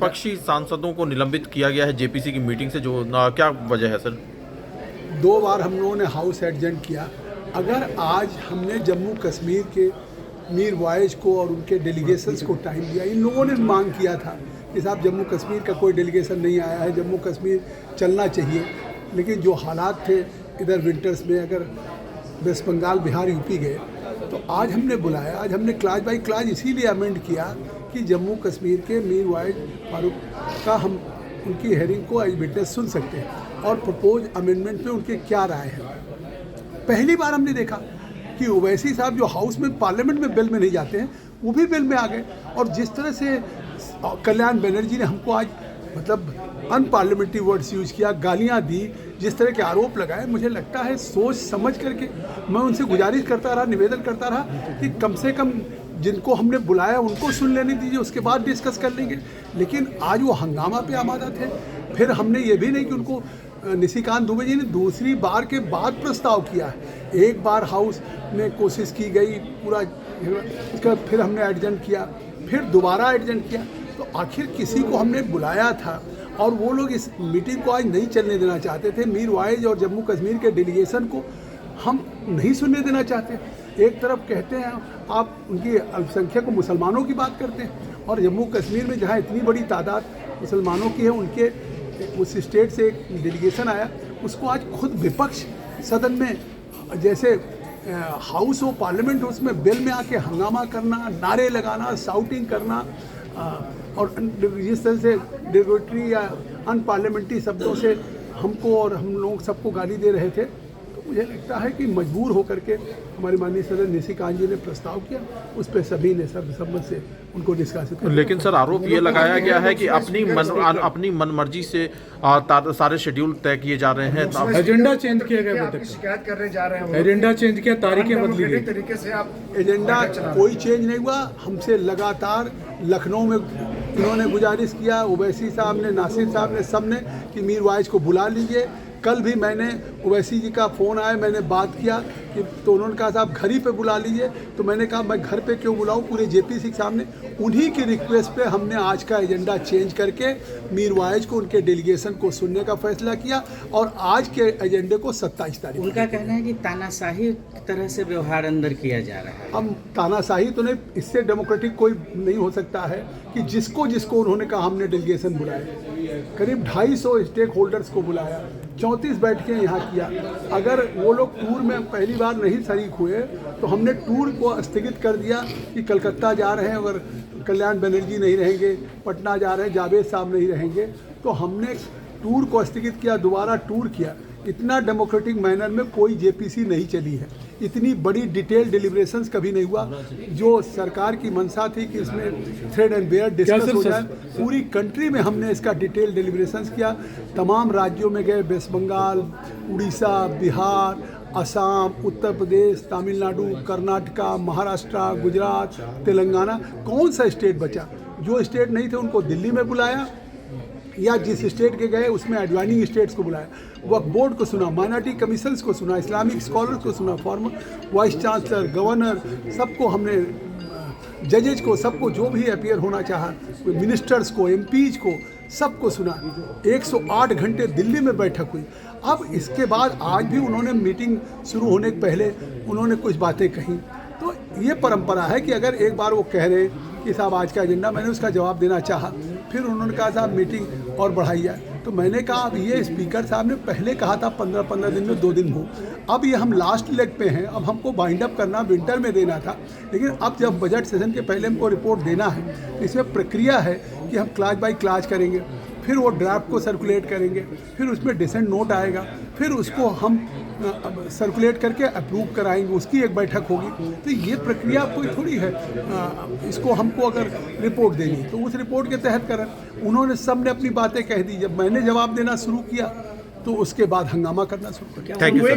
विपक्षी सांसदों को निलंबित किया गया है जेपीसी की मीटिंग से, जो क्या वजह है सर? 2 बार हम लोगों ने हाउस एडजर्न किया। अगर आज हमने जम्मू कश्मीर के मीर वाइज को और उनके डेलीगेशंस को टाइम दिया, इन लोगों ने मांग किया था कि साहब जम्मू कश्मीर का कोई डेलीगेशन नहीं आया है, जम्मू कश्मीर चलना चाहिए। लेकिन जो हालात थे इधर विंटर्स में, अगर वेस्ट बंगाल, बिहार, यूपी गए, तो आज हमने बुलाया। आज हमने क्लास बाई क्लास इसीलिए अमेंड किया कि जम्मू कश्मीर के मीर वाइज फारूक का हम उनकी हेयरिंग को एज विटनेस सुन सकते हैं और प्रपोज अमेंडमेंट पे उनके क्या राय है। पहली बार हमने देखा कि ओवैसी साहब जो हाउस में, पार्लियामेंट में बिल में नहीं जाते हैं, वो भी बिल में आ गए। और जिस तरह से कल्याण बनर्जी ने हमको आज मतलब अनपार्लियामेंट्री वर्ड्स यूज़ किया, गालियां दी, जिस तरह के आरोप लगाए, मुझे लगता है सोच समझ करके मैं उनसे गुजारिश करता रहा, निवेदन करता रहा कि कम से कम जिनको हमने बुलाया उनको सुन लेने दीजिए, उसके बाद डिस्कस कर लेंगे। लेकिन आज वो हंगामा पे आमादा थे। फिर हमने ये भी नहीं कि उनको निशिकांत दुबे जी ने दूसरी बार के बाद प्रस्ताव किया है। एक बार हाउस में कोशिश की गई, पूरा उसका फिर हमने एडजर्न किया, फिर दोबारा एडजर्न किया। तो आखिर किसी को हमने बुलाया था और वो लोग इस मीटिंग को आज नहीं चलने देना चाहते थे। मीर वाइज और जम्मू कश्मीर के डेलीगेशन को हम नहीं सुनने देना चाहते। एक तरफ कहते हैं आप उनकी अल्पसंख्यक मुसलमानों की बात करते हैं, और जम्मू कश्मीर में जहाँ इतनी बड़ी तादाद मुसलमानों की है, उनके उस स्टेट से एक डेलीगेशन आया, उसको आज खुद विपक्ष सदन में, जैसे हाउस हो, पार्लियामेंट हो, उसमें बिल में आके हंगामा करना, नारे लगाना, शाउटिंग करना, और जिस तरह से डिरोगेटरी या अनपार्लियामेंट्री शब्दों से हमको और हम लोग सबको गाली दे रहे थे। तो मुझे लगता है कि मजबूर होकर के हमारे माननीय सदस्य निशिकांत जी ने प्रस्ताव किया, उस पर सभी ने सर्वसम्मत से उनको निष्कासित किया। लेकिन सर आरोप ये लगाया गया है कि अपनी मनमर्जी से सारे शेड्यूल तय किए जा रहे हैं, एजेंडा चेंज किया गया, शिकायत करने जा रहे हैं, एजेंडा चेंज किया, तारीखें बदली गई। तरीके से आप एजेंडा कोई चेंज नहीं हुआ। हमसे लगातार लखनऊ में इन्होंने गुजारिश किया, ओवैसी साहब ने, नासिर साहब ने, सब ने कि मीर वाइज को बुला लीजिए। कल भी मैंने ओवैसी जी का फ़ोन आया, मैंने बात किया कि तो उन्होंने कहा साहब घर ही पे बुला लीजिए। तो मैंने कहा मैं घर पे क्यों बुलाऊं, पूरे जेपीसी के सामने। उन्हीं की रिक्वेस्ट पे हमने आज का एजेंडा चेंज करके मीर वाइज को, उनके डेलीगेशन को सुनने का फैसला किया और आज के एजेंडे को 27 तारीख। उनका कहना है कि तानाशाही तरह से व्यवहार अंदर किया जा रहा है। हम तानाशाही तो नहीं, इससे डेमोक्रेटिक कोई नहीं हो सकता है कि जिसको जिसको उन्होंने कहा हमने डेलीगेशन बुलाया, करीब 250 स्टेक होल्डर्स को बुलाया, 34 बैठकें यहाँ किया। अगर वो लोग टूर में पहली बार नहीं शरीक हुए तो हमने टूर को स्थगित कर दिया कि कलकत्ता जा रहे हैं, अगर कल्याण बनर्जी नहीं रहेंगे, पटना जा रहे हैं, जावेद साहब नहीं रहेंगे, तो हमने टूर को स्थगित किया, दोबारा टूर किया। इतना डेमोक्रेटिक मैनर में कोई जेपीसी नहीं चली है, इतनी बड़ी डिटेल डिलिब्रेशंस कभी नहीं हुआ। जो सरकार की मंशा थी कि इसमें थ्रेड एंड बेयर डिस्कस हो जाए, पूरी कंट्री में हमने इसका डिटेल डिलिब्रेशंस किया। तमाम राज्यों में गए, वेस्ट बंगाल, उड़ीसा, बिहार, असम, उत्तर प्रदेश, तमिलनाडु, कर्नाटका, महाराष्ट्र, गुजरात, तेलंगाना, कौन सा स्टेट बचा? जो स्टेट नहीं थे उनको दिल्ली में बुलाया, या जिस स्टेट के गए उसमें एडवाइनिंग स्टेट्स को बुलाया। वक्फ बोर्ड को सुना, माइनॉरिटी कमीशंस को सुना, इस्लामिक स्कॉलर्स को सुना, फॉर्मर वाइस चांसलर, गवर्नर, सबको हमने, जजेज को, सबको जो भी अपीयर होना चाहा, मिनिस्टर्स को, एमपीज को, सबको सुना। 108 घंटे दिल्ली में बैठक हुई। अब इसके बाद आज भी उन्होंने मीटिंग शुरू होने के पहले उन्होंने कुछ बातें कही। तो ये परंपरा है कि अगर एक बार वो कह रहे कि साहब आज का एजेंडा, मैंने उसका जवाब देना चाहा, फिर उन्होंने कहा साहब मीटिंग और बढ़ाई जाए। तो मैंने कहा अब ये स्पीकर साहब ने पहले कहा था 15-15 दिन में 2 दिन हो, अब ये हम लास्ट लेग पे हैं, अब हमको बाइंड अप करना विंटर में देना था। लेकिन अब जब बजट सेशन के पहले हमको रिपोर्ट देना है, तो इसमें प्रक्रिया है कि हम क्लास बाय क्लास करेंगे, फिर वो ड्राफ्ट को सर्कुलेट करेंगे, फिर उसमें डिसेंट नोट आएगा, फिर उसको हम सर्कुलेट करके अप्रूव कराएंगे, उसकी एक बैठक होगी। तो ये प्रक्रिया कोई थोड़ी है, इसको हमको अगर रिपोर्ट देनी तो उस रिपोर्ट के तहत करें। उन्होंने सब ने अपनी बातें कह दी। जब मैंने जवाब देना शुरू किया तो उसके बाद हंगामा करना शुरू किया। Thank you sir.